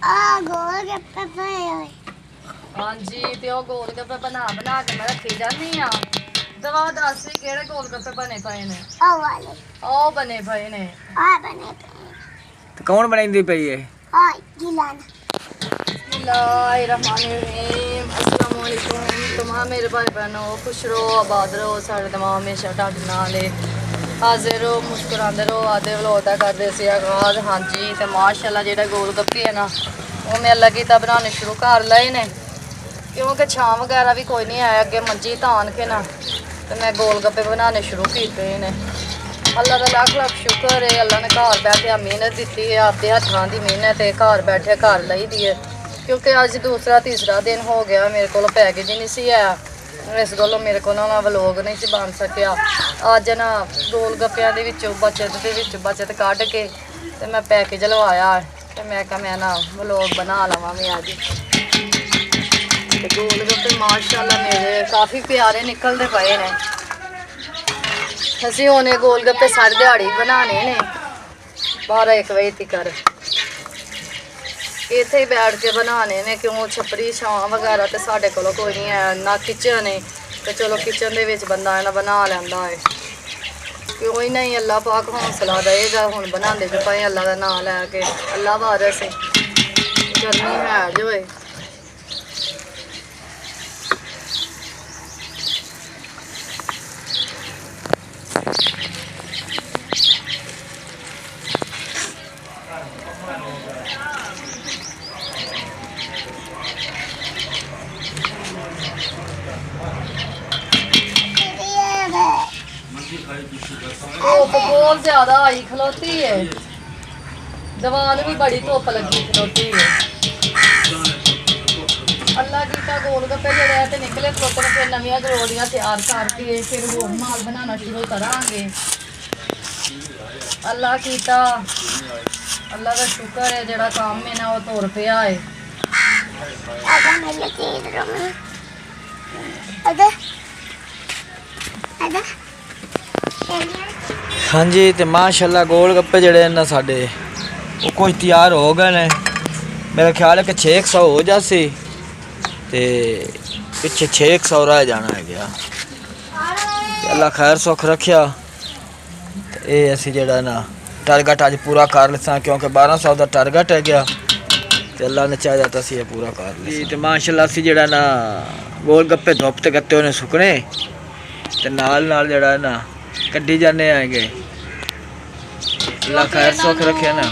गोलगप्पे पाए हुए। हाँ जी, ते ओ गोलगप्पे बना बना के मैं रखी जानी आ। दवा दस भी केड़े गोलगप्पे बने पए ने? ओ वाले। ओ बने पए ने। आ बने पे। तो कौन बनाई पई है? आ गिलान। बिस्मिल्लाहिर्रहमानिर्रहीम। अस्सलाम वालेकुम तमाम मेरे भाई बहनों, खुश रहो, आबाद रहो, सारे तमाम हमेशा ढाडे नाल हाजिर रहो, मुस्कुराते रहो। आधे व्लॉग दा करदे सी आगाज। हाँ जी, ते माशाअल्लाह जेह्ड़े गोलगप्पे है ना वो मैं अल्लाह कीता बनाने शुरू कर लए ने, क्योंकि छां वगैरह भी कोई नहीं है अगे मंजी धान के ना, तो मैं गोलगप्पे बनाने शुरू किए ने। अल्लाह का लख लख शुक्र है, अल्लाह ने घर बैठे मेहनत दी है, आपके हथों की मेहनत है, घर बैठे घर लाई दी है। क्योंकि अज दूसरा तीसरा दिन हो गया मेरे को पैकेज ही नहीं सी है, इस गलों मेरे को ना व्लॉग नहीं सी बन सकिया। अज ना गोलगप्पियां दे विचों बचत कढ़ के ते मैं पैकेज लवाया, तो मैं कहा मैं ना व्लॉग बना लवां मैं अज। गोलगप्पे माशाअल्लाह मेरे काफ़ी प्यारे निकलते पे ने। असी होने गोलगप्पे सारी दिहाड़ी बनाने ने 12-1 बजे तक इत्थे ही बैठ के बनाने ने, क्यों छपरी छां वगैरह तो साढ़े कोल कोई नहीं है ना, किचन है तो चलो किचन दे विच बंदा ना बना लैंदा है। क्यों ही नहीं, अल्लाह पाक हौसला देगा। हुण बनांदे जो पे अल्लाह का नाम लैके, अल्लाह वारस है, गर्मी है जो है। धुप बहुत ज्यादा आई खलोती है, दीवार भी बड़ी धुप लगी खलोती है। अल्लाह की का गोलगप्पे जड़े ते निकले खलोते ने, फिर नवियां गरोलियां तैयार करके फिर वो माल बनाना शुरू करांगे। अल्लाह कीता, अल्लाह का शुक्र है, जड़ा काम है ना वो तुर पिया है। आधा मेरे चीज रूम। आधा आधा हाँ जी, तो माशाअल्लाह गोलगप्पे जड़े ना साढ़े वो कुछ तैयार हो गए ने। मेरा ख्याल है कि 600 हो जासी, ते पिछे 600 रह जाना है गया। अल्लाह खैर सुख रखिया। ये असी जड़ा ना टारगेट अज पूरा कर लिसा, क्योंकि 1200 का टारगेट है गया, तो अल्लाह ने चाहे तो असी पूरा कर ली। तो माशाअल्लाह असी जड़ा ना गोलगप्पे धुप ते गत्ते उन्हें सुकने, ते नाल नाल जड़ा ना कड्डी जाने आएंगे। अल्लाह खैर सुख रखे ना,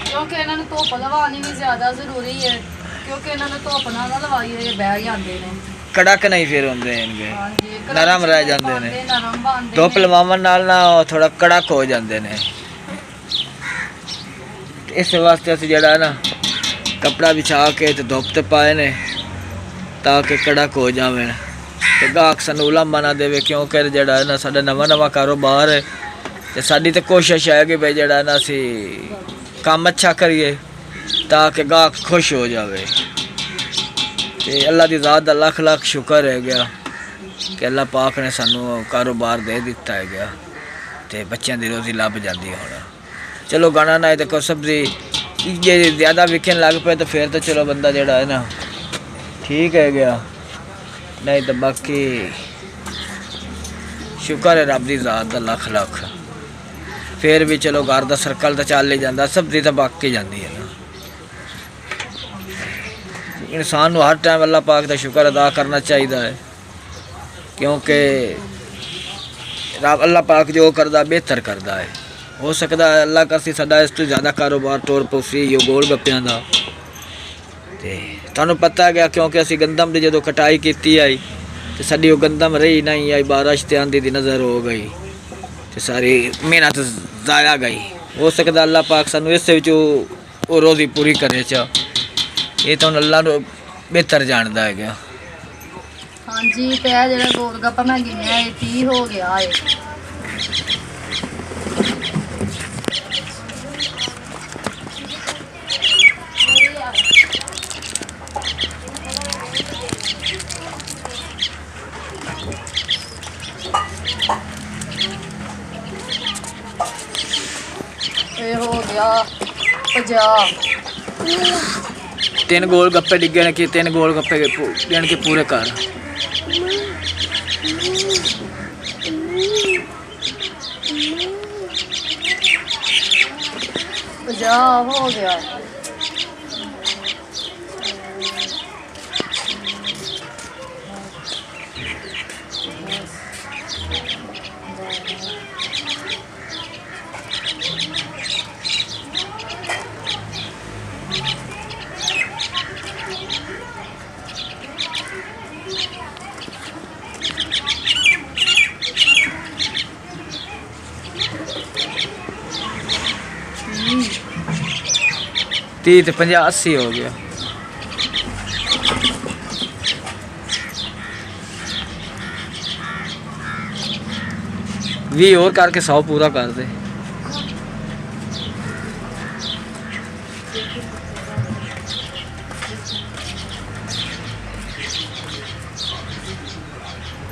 क्योंकि इन्होंने धुप लवानी भी ज्यादा जरूरी है, क्योंकि इन्होंने धुप ना लवाई बह जाते हैं, कड़क नहीं फिर होंगे इनके, हाँ जी, नरम रह जाते ने। नरम बनते धुप लवावन नाल ना थोड़ा कड़क हो जाते ने। इस वास्ते अस जड़ा ना कपड़ा बिछा के तो धुप ते पाए ने, ताकि कड़क हो जावे, तो गाहक सानू उलांभा ना देवे। क्योंकि जड़ा ना साडा नवा नवा कारोबार है, तो साडी तो कोशिश है कि भाई जड़ा ना असी काम अच्छा करिए ताकि गाहक खुश हो जावे। ते अल्लाह दी ज़ात दा लख लख शुक्र है गया कि अल्लाह पाक ने सानू कारोबार दे दिता है गया, ते बच्चों की रोज़ी लभ जाती है। हुण चलो गाना ना तो कोई सब्जी जे ज़्यादा विकन लग पे तो फिर तो चलो बंदा जड़ा है ना ठीक है गया, नहीं तो बाकी शुक्र है रब की ज़ात दा लख लख। फिर भी चलो घर का सर्कल तो चल ही जाता, सब्जी तो बाकी जाती है ना। इंसान हर टाइम अल्लाह पाक का शुक्र अदा करना चाहिए है, क्योंकि रब अल्लाह पाक जो करदा बेहतर करदा है। हो सकता है अल्लाह करसी साडा इस तो ज़्यादा कारोबार टोर पौसी यो गोल गप्पियां दा। ते तुहानू पता गया क्योंकि असी गंदम की जो कटाई की आई तो साडी वो गंदम रही नहीं आई, बारिश ते आंधी दी नज़र हो गई, तो सारी मेहनत ज़ाया गई। हो सकता अल्लाह पाक सानू इस वो रोज़ी पूरी करे चा, ये तो अल्लाह बेहतर जानता है क्या। हाँ जी, तो यह जो गोलगप्पा मैं गिनिया 30 हो गया है। ये हो गया 50, 3 गोल गप्पे डिगे ने कि 3 गोल गप्पे देन के पूरे कर। जा हो गया। तीस 50 80 हो गया। भी और करके 100 पूरा कर दे।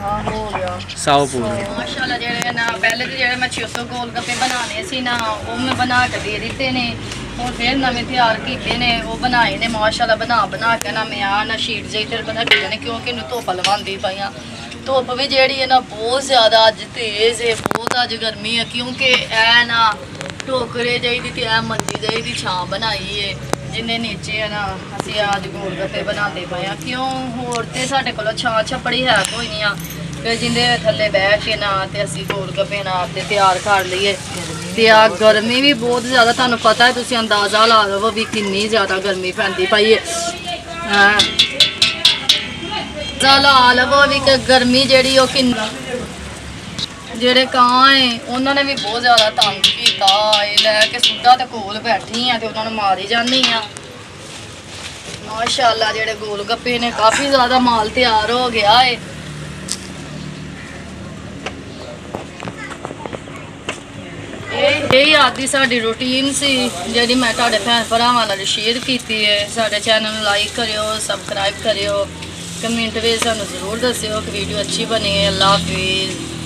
हाँ हो गया 100 पूरा। माशाल्लाह जेड़े ना पहले तो जेड़े मैं 600 गोल गप्पे बनाने सी ना वो मैं बना के दे दिते ने और फिर नवे तैयार किए ने वो बनाए ने माशाल्लाह बना के ना मैं ना शीट जी फिर बना के ने क्योंकि धुप्प लवांदी पाइयां। धुप्प भी जेड़ी है ना बहुत ज़्यादा अज तेज़ है, बहुत अज गर्मी है क्योंकि ऐ ना टोकरे जाइदी ते ऐ मंजी जाइदी छां बनाई है जिन्ने नीचे है ना असी अज गोल गप्पे बनाते पे हैं। क्यों होर ते साडे कोल छां छप्पड़ी है कोई नहीं आ फिर जिंदे थल्ले बैठ के ना ते असी गोल गप्पे ना ते तैयार कर लईए। ते आ गर्मी भी बहुत ज़्यादा तुहानू पता है, तुसी अंदाज़ा ला लवो भी किन्नी ज़्यादा गर्मी पैंदी पई है। ला लवो भी कि गर्मी जेह्ड़ी ओह् किन्नी जेह्ड़े कां है उन्होंने भी बहुत ज़्यादा तंग किया लैके सुधा तो कोल बैठी हाँ तो उन्होंने मारी जानी हाँ। माशाल्लाह जेह्ड़े गोल गप्पे ने काफ़ी ज़्यादा माल तैयार हो गया है। यही आदि साडी रूटीन सी जी मैं तुहाडे भैन भरावां नाल शेयर की है। साडे चैनल नूं लाइक करियो, सबसक्राइब करियो, कमेंट में सानूं जरूर दस्सियो कि वीडियो अच्छी बनी है। अल्लाह हाफिज़।